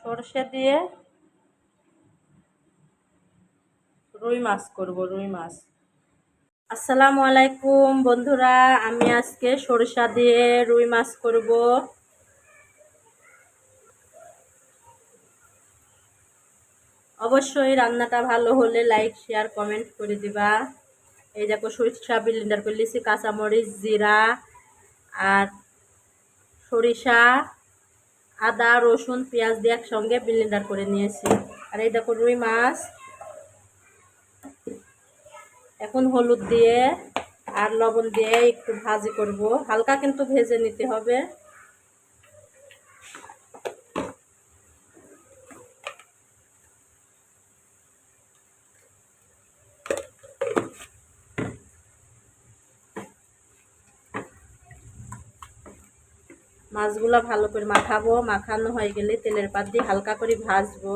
সরষে দিয়ে রুই মাছ করব, রুই মাছ। আসসালামু আলাইকুম বন্ধুরা, আমি আজকে সরিষা দিয়ে রুই মাছ করব। অবশ্যই রান্নাটা ভালো হলে লাইক শেয়ার কমেন্ট করে দিবা। এই দেখো সরিষা ব্লেন্ডার করে নিয়েছি, কাঁচামরিচ, জিরা আর সরিষা, আদা, রসুন, পেঁয়াজ দিয়ে একসঙ্গে ব্লেন্ডার করে নিয়েছি। আর এই দেখো রুই মাছ। এখন হলুদ দিয়ে আর লবণ দিয়ে একটু ভাজি করব, হালকা কিন্তু ভেজে নিতে হবে। মাছগুলো ভালো করে মাখাবো, মাখানো হয়ে গেলে তেলের পাত দিয়ে হালকা করে ভাজবো।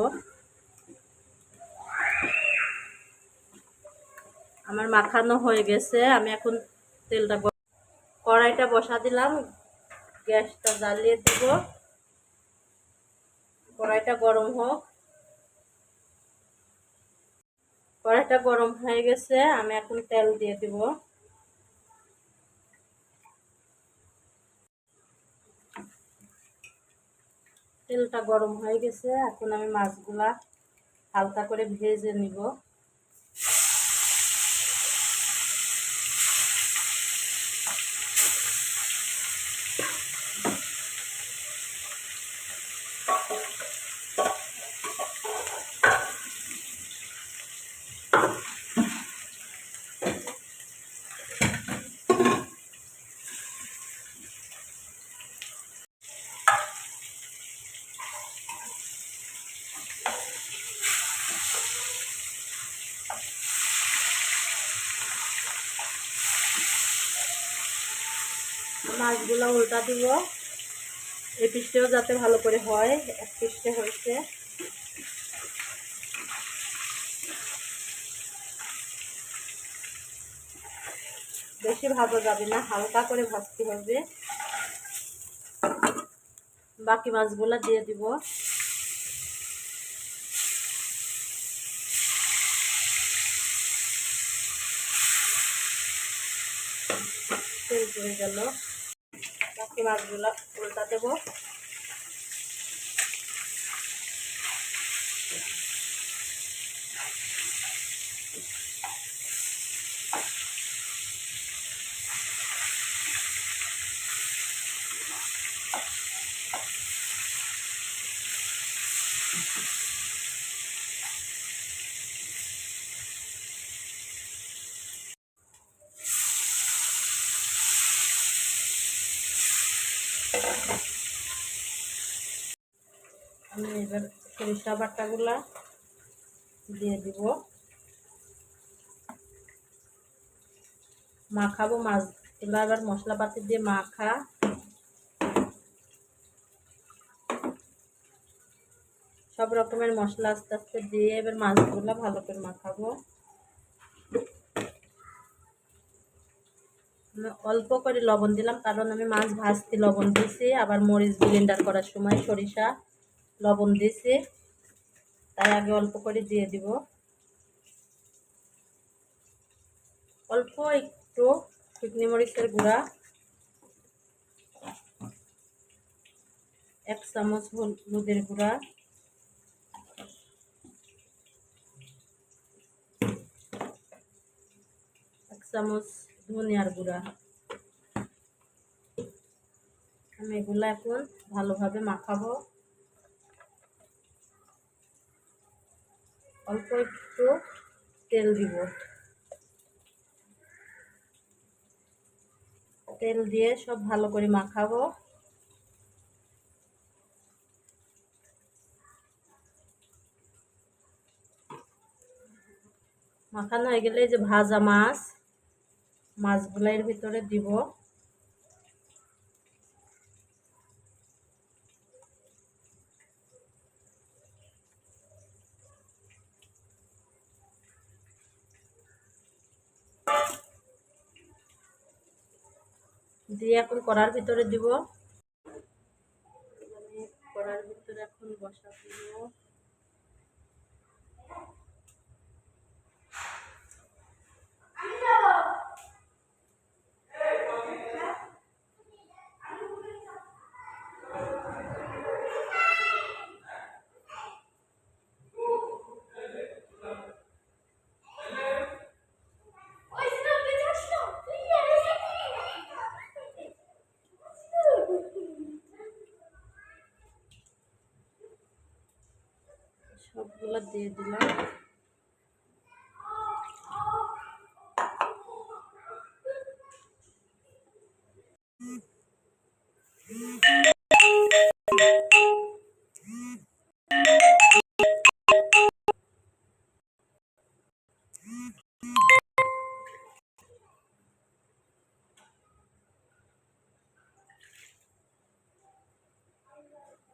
আমার মাখানো হয়ে গেছে, আমি এখন তেলটা কড়াইটা বসা দিলাম, গ্যাসটা জ্বালিয়ে দিব। কড়াইটা গরম হোক। কড়াইটা গরম হয়ে গেছে, আমি এখন তেল দিয়ে দিব। তেলটা গরম হয়ে গেছে, এখন আমি মাছগুলা হালকা করে ভেজে নিব। মাছগুলো উল্টা দিব, এই পিসটাও যাতে ভালো করে হয়। এক পিসটা হয়েছে। বেশি ভাজা যাবে না, হালকা করে ভাজতে হবে। বাকি মাছগুলো দিয়ে দিব। তেল পড়ে গেল, বাকি মাছগুলো উল্টা দেবো। আমি এবার সরিষা বাটাগুলা দিয়ে দিব, মাখাবো মাছগুলো। এবার মশলাপাতি দিয়ে মাখা, সব রকমের মশলা আস্তে আস্তে দিয়ে এবার মাছগুলো ভালো করে মাখাবো। অল্প করে লবণ দিলাম, কারণ আমি মাছ ভাজতে লবণ দিয়েছি, আবার মরিচ ব্লেন্ডার করার সময় সরিষা লবণ দিয়েছি, তাই আগে অল্প করে দিয়ে দিব। অল্প একটু শুকনো মরিচের গুঁড়া, 1 চামচ হলুদের গুঁড়া, 1 চামচ ধনিয়ার গুঁড়া। আমি এগুলো এখন ভালোভাবে মাখাবো। অল্প একটু তেল দিব, তেল দিয়ে সব ভালো করে মাখাবো। মাখানো হয়ে গেলে যে ভাজা মাছগুলো এর ভিতরে দিব। দিয়ে এখন কড়ার ভিতরে দিব। কড়ার ভিতরে এখন বসাবো। সবগুলো দিয়ে দিলাম।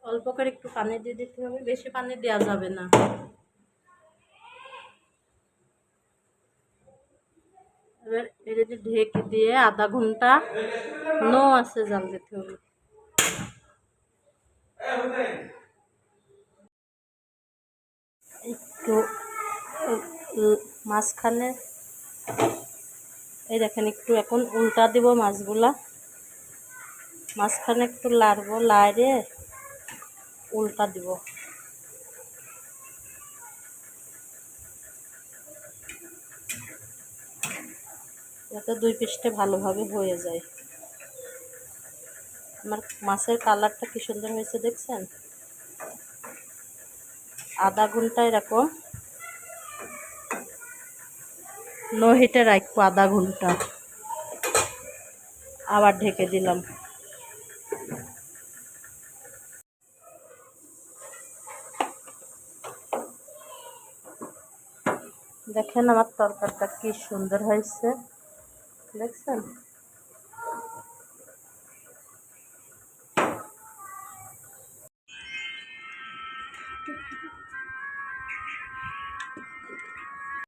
অল্প করে একটু পানি দিয়ে দিতে হবে, বেশি পানি দেওয়া যাবে না। এবার এটা ঢেকে দিয়ে আধা ঘন্টা নো আছে জাল দিতে হবে। একটু মাঝখানে এই দেখেন একটু এখন উল্টা দেব মাছগুলা, মাঝখানে একটু লাড়বো, লাড়ে উল্টা দিব। যাতে দুই পিসটা ভালোভাবে হয়ে যায়। আমার মাছের কালারটা কি সুন্দর হয়েছে দেখছেন। আধা ঘন্টা এরকম নো হিটে রাখবো, আধা ঘন্টা। আবার ঢেকে দিলাম। দেখেন আমার তরকারিটা কি সুন্দর হয়েছে দেখছেন।